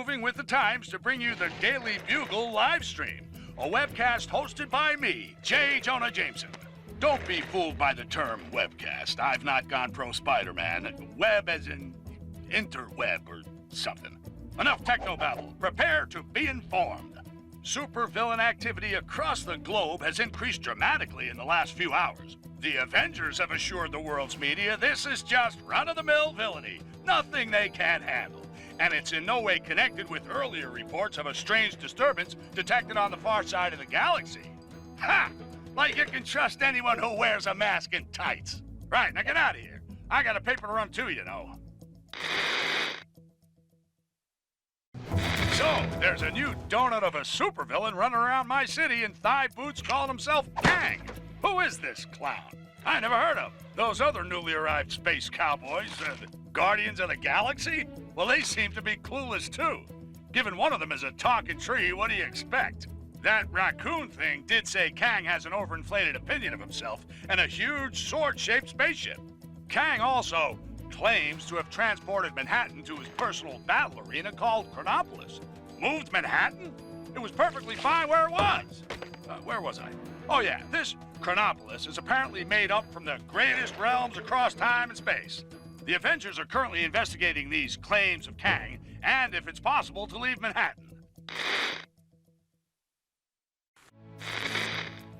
moving with the times to bring you the Daily Bugle live stream, a webcast hosted by me, Jonah Jameson. Don't be fooled by the term webcast. I've not gone pro Spider-Man. Web as in interweb or something. Enough technobabble. Prepare to be informed. Supervillain activity across the globe has increased dramatically in the last few hours. The Avengers have assured the world's media this is just run-of-the-mill villainy, nothing they can't handle. And it's in no way connected with earlier reports of a strange disturbance detected on the far side of the galaxy. Ha! Like you can trust anyone who wears a mask and tights. Right, now get out of here. I got a paper to run too, you know. So, there's a new donut of a supervillain running around my city in thigh boots calling himself Kang. Who is this clown? I never heard of. Those other newly arrived space cowboys, the Guardians of the Galaxy? Well, they seem to be clueless too. Given one of them is a talking tree, what do you expect? That raccoon thing did say Kang has an overinflated opinion of himself and a huge sword-shaped spaceship. Kang also claims to have transported Manhattan to his personal battle arena called Chronopolis. Moved Manhattan? It was perfectly fine where it was. Where was I? Oh yeah, this Chronopolis is apparently made up from the greatest realms across time and space. The Avengers are currently investigating these claims of Kang, and if it's possible, to leave Manhattan.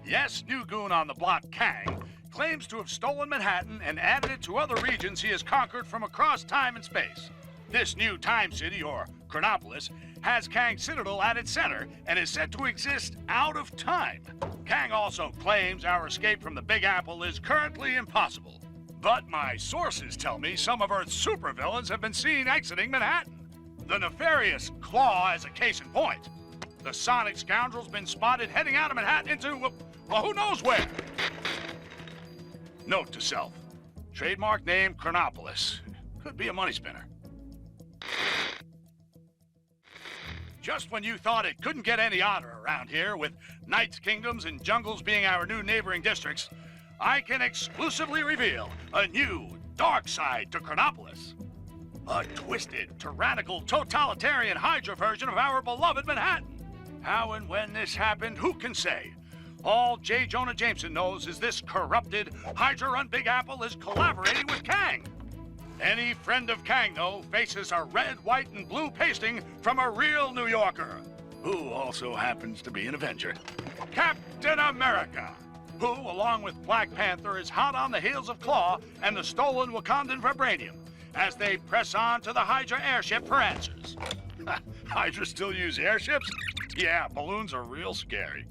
Yes, new goon on the block, Kang, claims to have stolen Manhattan and added it to other regions he has conquered from across time and space. This new time city, or Chronopolis, has Kang's citadel at its center and is said to exist out of time. Kang also claims our escape from the Big Apple is currently impossible. But my sources tell me some of Earth's supervillains have been seen exiting Manhattan. The nefarious Claw as a case in point. The Sonic scoundrel's been spotted heading out of Manhattan into, well, who knows where? Note to self. Trademark name Chronopolis. Could be a money spinner. Just when you thought it couldn't get any odder around here, with Knight's Kingdoms and Jungles being our new neighboring districts, I can exclusively reveal a new dark side to Chronopolis. A twisted, tyrannical, totalitarian Hydra version of our beloved Manhattan. How and when this happened, who can say? All Jonah Jameson knows is this corrupted, Hydra-run Big Apple is collaborating with Kang. Any friend of Kang, though, faces a red, white, and blue pasting from a real New Yorker, who also happens to be an Avenger. Captain America, who, along with Black Panther, is hot on the heels of Claw and the stolen Wakandan vibranium, as they press on to the Hydra airship for answers. Hydra still use airships? Yeah, balloons are real scary.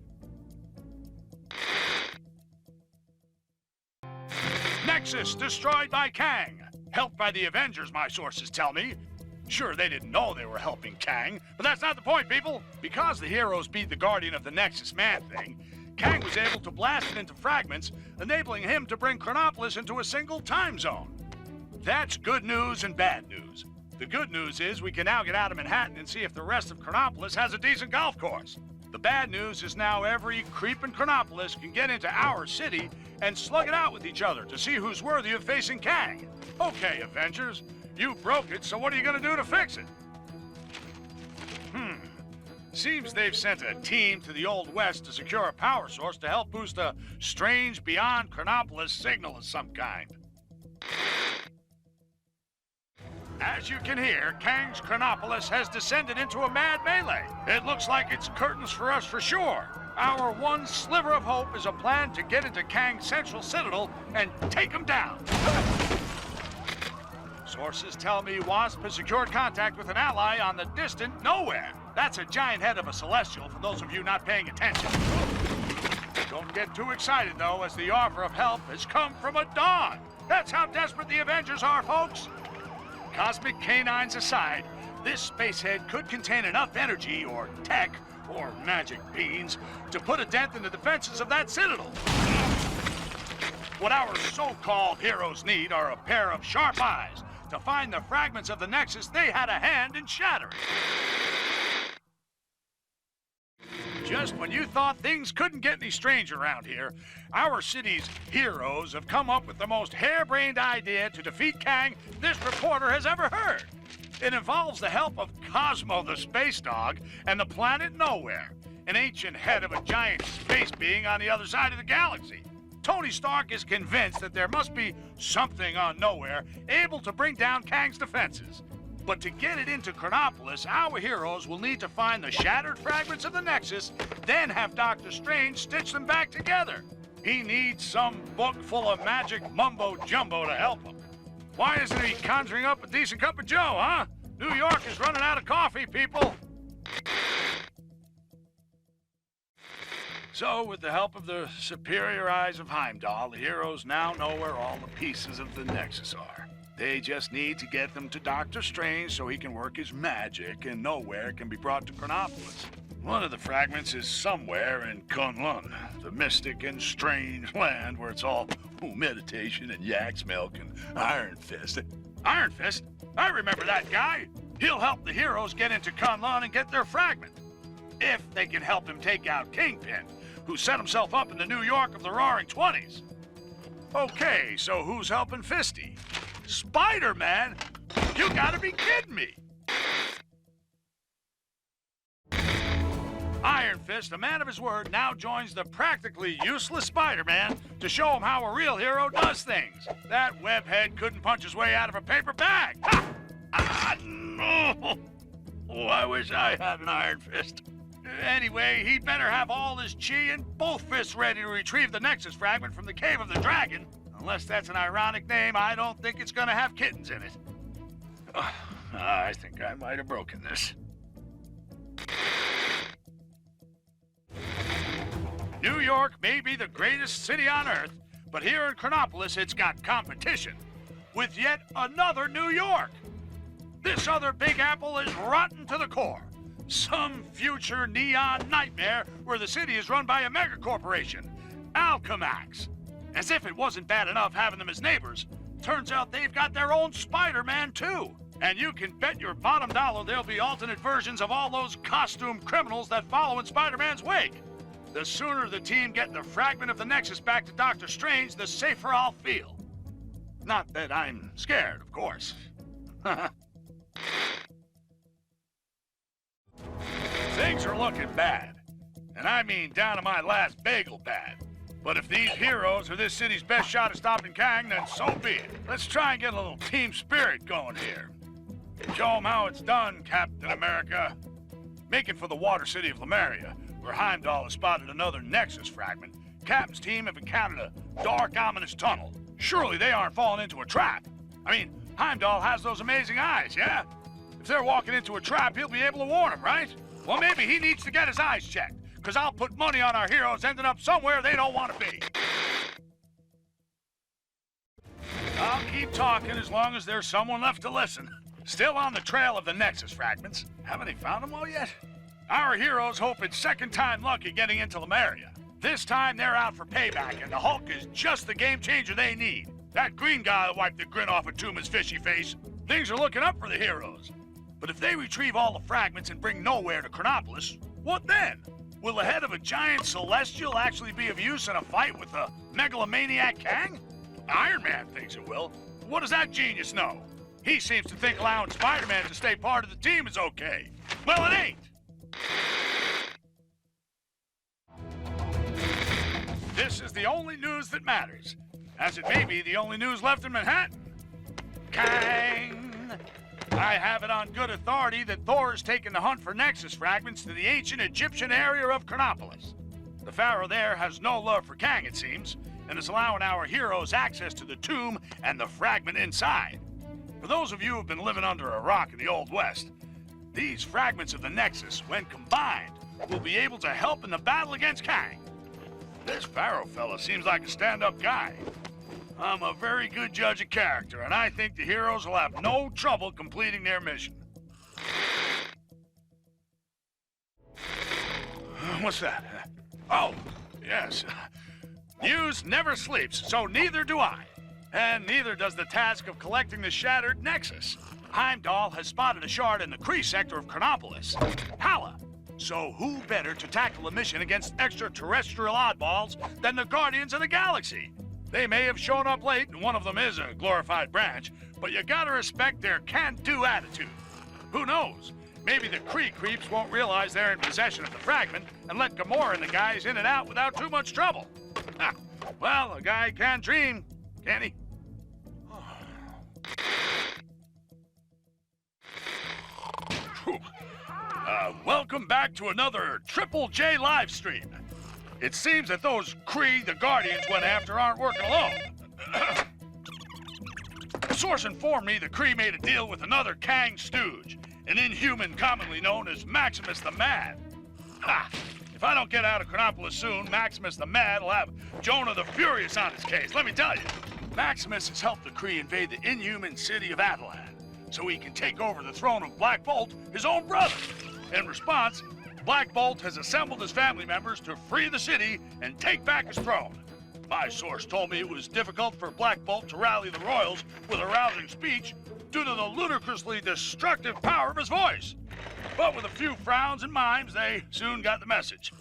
Nexus destroyed by Kang. Helped by the Avengers, my sources tell me. Sure, they didn't know they were helping Kang, but that's not the point, people. Because the heroes beat the Guardian of the Nexus Man-Thing, Kang was able to blast it into fragments, enabling him to bring Chronopolis into a single time zone. That's good news and bad news. The good news is we can now get out of Manhattan and see if the rest of Chronopolis has a decent golf course. The bad news is now every creep in Chronopolis can get into our city and slug it out with each other to see who's worthy of facing Kang. Okay, Avengers, you broke it, so what are you gonna do to fix it? Seems they've sent a team to the Old West to secure a power source to help boost a strange beyond Chronopolis signal of some kind. As you can hear, Kang's Chronopolis has descended into a mad melee. It looks like it's curtains for us for sure. Our one sliver of hope is a plan to get into Kang's central citadel and take him down. Sources tell me Wasp has secured contact with an ally on the distant Nowhere. That's a giant head of a celestial for those of you not paying attention. Don't get too excited, though, as the offer of help has come from a dog. That's how desperate the Avengers are, folks. Cosmic canines aside, this spacehead could contain enough energy or tech or magic beans to put a dent in the defenses of that citadel. What our so-called heroes need are a pair of sharp eyes to find the fragments of the Nexus they had a hand in shattering. Just when you thought things couldn't get any stranger around here, our city's heroes have come up with the most harebrained idea to defeat Kang this reporter has ever heard. It involves the help of Cosmo the space dog and the planet Nowhere, an ancient head of a giant space being on the other side of the galaxy. Tony Stark is convinced that there must be something on Nowhere able to bring down Kang's defenses. But to get it into Chronopolis, our heroes will need to find the shattered fragments of the Nexus, then have Doctor Strange stitch them back together. He needs some book full of magic mumbo-jumbo to help him. Why isn't he conjuring up a decent cup of joe, huh? New York is running out of coffee, people. So, with the help of the superior eyes of Heimdall, the heroes now know where all the pieces of the Nexus are. They just need to get them to Doctor Strange so he can work his magic and Nowhere can be brought to Chronopolis. One of the fragments is somewhere in Kunlun, the mystic and strange land where it's all meditation and yak's milk and Iron Fist. Iron Fist? I remember that guy. He'll help the heroes get into Kunlun and get their fragment. If they can help him take out Kingpin, who set himself up in the New York of the Roaring Twenties. Okay, so who's helping Fisty? Spider-Man? You gotta be kidding me! Iron Fist, a man of his word, now joins the practically useless Spider-Man to show him how a real hero does things. That webhead couldn't punch his way out of a paper bag. Ha! Ah, no! Oh, I wish I had an Iron Fist. Anyway, he'd better have all his chi and both fists ready to retrieve the Nexus fragment from the Cave of the Dragon. Unless that's an ironic name, I don't think it's gonna have kittens in it. I think I might have broken this. New York may be the greatest city on Earth, but here in Chronopolis it's got competition with yet another New York. This other Big Apple is rotten to the core. Some future neon nightmare where the city is run by a megacorporation, Alchemax. As if it wasn't bad enough having them as neighbors, turns out they've got their own Spider-Man too. And you can bet your bottom dollar there'll be alternate versions of all those costumed criminals that follow in Spider-Man's wake. The sooner the team get the fragment of the Nexus back to Doctor Strange, the safer I'll feel. Not that I'm scared, of course. Things are looking bad. And I mean down to my last bagel bad. But if these heroes are this city's best shot at stopping Kang, then so be it. Let's try and get a little team spirit going here. Show them how it's done, Captain America. Making for the water city of Lemuria, where Heimdall has spotted another Nexus fragment. Captain's team have encountered a dark, ominous tunnel. Surely they aren't falling into a trap. I mean, Heimdall has those amazing eyes, yeah? If they're walking into a trap, he'll be able to warn them, right? Well, maybe he needs to get his eyes checked, because I'll put money on our heroes ending up somewhere they don't want to be. I'll keep talking as long as there's someone left to listen. Still on the trail of the Nexus fragments. Haven't they found them all yet? Our heroes hope it's second time lucky getting into Lemuria. This time they're out for payback, and the Hulk is just the game changer they need. That green guy will wipe the grin off of Tuma's fishy face. Things are looking up for the heroes. But if they retrieve all the fragments and bring Nowhere to Chronopolis, what then? Will the head of a giant celestial actually be of use in a fight with the megalomaniac Kang? Iron Man thinks it will. What does that genius know? He seems to think allowing Spider-Man to stay part of the team is okay. Well, it ain't. This is the only news that matters, as it may be the only news left in Manhattan. Kang! I have it on good authority that Thor's taken the hunt for Nexus fragments to the ancient Egyptian area of Chronopolis. The pharaoh there has no love for Kang, it seems, and is allowing our heroes access to the tomb and the fragment inside. For those of you who've been living under a rock in the Old West, these fragments of the Nexus, when combined, will be able to help in the battle against Kang. This pharaoh fella seems like a stand-up guy. I'm a very good judge of character, and I think the heroes will have no trouble completing their mission. What's that? Oh, yes. News never sleeps, so neither do I. And neither does the task of collecting the shattered Nexus. Heimdall has spotted a shard in the Kree sector of Chronopolis. Hala! So who better to tackle a mission against extraterrestrial oddballs than the Guardians of the Galaxy? They may have shown up late, and one of them is a glorified branch, but you gotta respect their can-do attitude. Who knows? Maybe the Kree creeps won't realize they're in possession of the fragment and let Gamora and the guys in and out without too much trouble. Well, a guy can dream, can't he? Welcome back to another Triple J live stream. It seems that those Kree the Guardians went after aren't working alone. A source informed me the Kree made a deal with another Kang stooge, an Inhuman commonly known as Maximus the Mad. If I don't get out of Chronopolis soon, Maximus the Mad will have Jonah the Furious on his case, let me tell you. Maximus has helped the Kree invade the Inhuman city of Attilan, so he can take over the throne of Black Bolt, his own brother. In response, Black Bolt has assembled his family members to free the city and take back his throne. My source told me it was difficult for Black Bolt to rally the royals with a rousing speech due to the ludicrously destructive power of his voice. But with a few frowns and mimes, they soon got the message.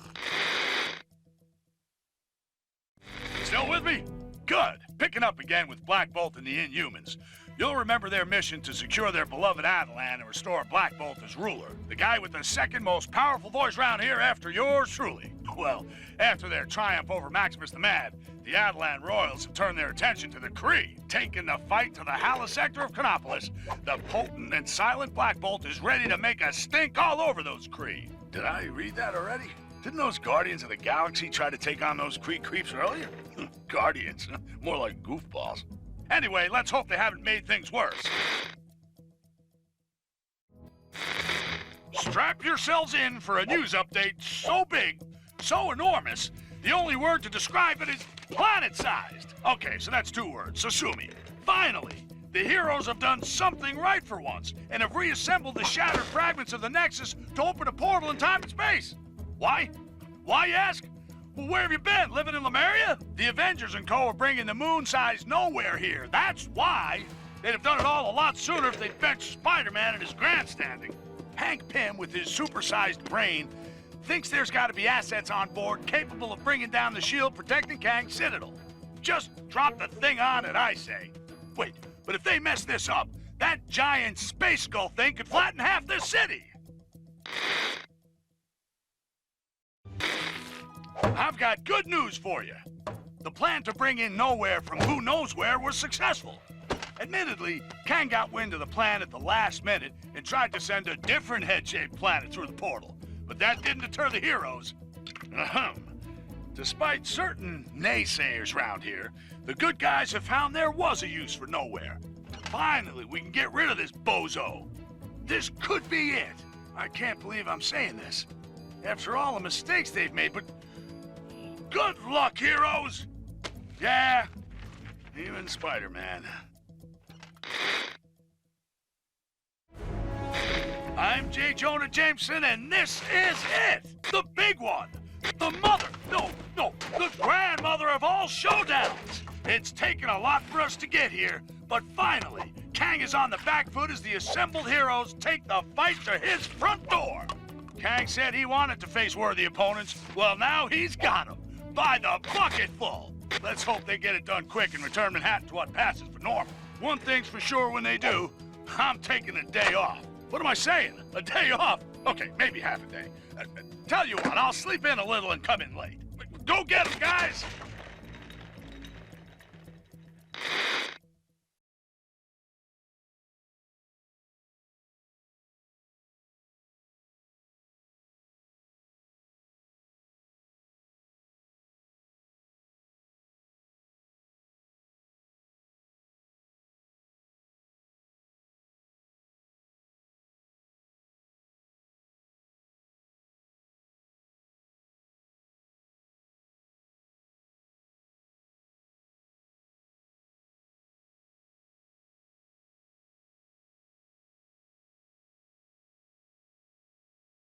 Still with me? Good. Picking up again with Black Bolt and the Inhumans. You'll remember their mission to secure their beloved Attilan and restore Black Bolt as ruler. The guy with the second most powerful voice around here after yours truly. Well, after their triumph over Maximus the Mad, the Attilan royals have turned their attention to the Kree. Taking the fight to the Hala sector of Chronopolis, the potent and silent Black Bolt is ready to make a stink all over those Kree. Did I read that already? Didn't those Guardians of the Galaxy try to take on those Kree creeps earlier? Guardians, more like goofballs. Anyway, let's hope they haven't made things worse. Strap yourselves in for a news update so big, so enormous, the only word to describe it is planet-sized. Okay, so that's 2 words, so sue me. Finally, the heroes have done something right for once and have reassembled the shattered fragments of the Nexus to open a portal in time and space. Why? Why, you ask? Well, where have you been? Living in Lemuria? The Avengers and co. are bringing the moon-sized nowhere here. That's why. They'd have done it all a lot sooner if they'd benched Spider-Man and his grandstanding. Hank Pym, with his supersized brain, thinks there's got to be assets on board capable of bringing down the shield protecting Kang's citadel. Just drop the thing on it, I say. Wait, but if they mess this up, that giant space skull thing could flatten half this city. I've got good news for you. The plan to bring in Nowhere from who knows where was successful. Admittedly, Kang got wind of the plan at the last minute and tried to send a different head-shaped planet through the portal. But that didn't deter the heroes. Despite certain naysayers around here, the good guys have found there was a use for Nowhere. Finally, we can get rid of this bozo. This could be it. I can't believe I'm saying this. After all the mistakes they've made, but good luck, heroes! Yeah, even Spider-Man. I'm Jonah Jameson, and this is it! The big one! The grandmother of all showdowns! It's taken a lot for us to get here, but finally, Kang is on the back foot as the assembled heroes take the fight to his front door. Kang said he wanted to face worthy opponents. Well, now he's got them. By the bucketful. Let's hope they get it done quick and return Manhattan to what passes for normal. One thing's for sure when they do, I'm taking a day off. What am I saying? A day off? Okay, maybe half a day. Tell you what, I'll sleep in a little and come in late. Go get 'em, guys!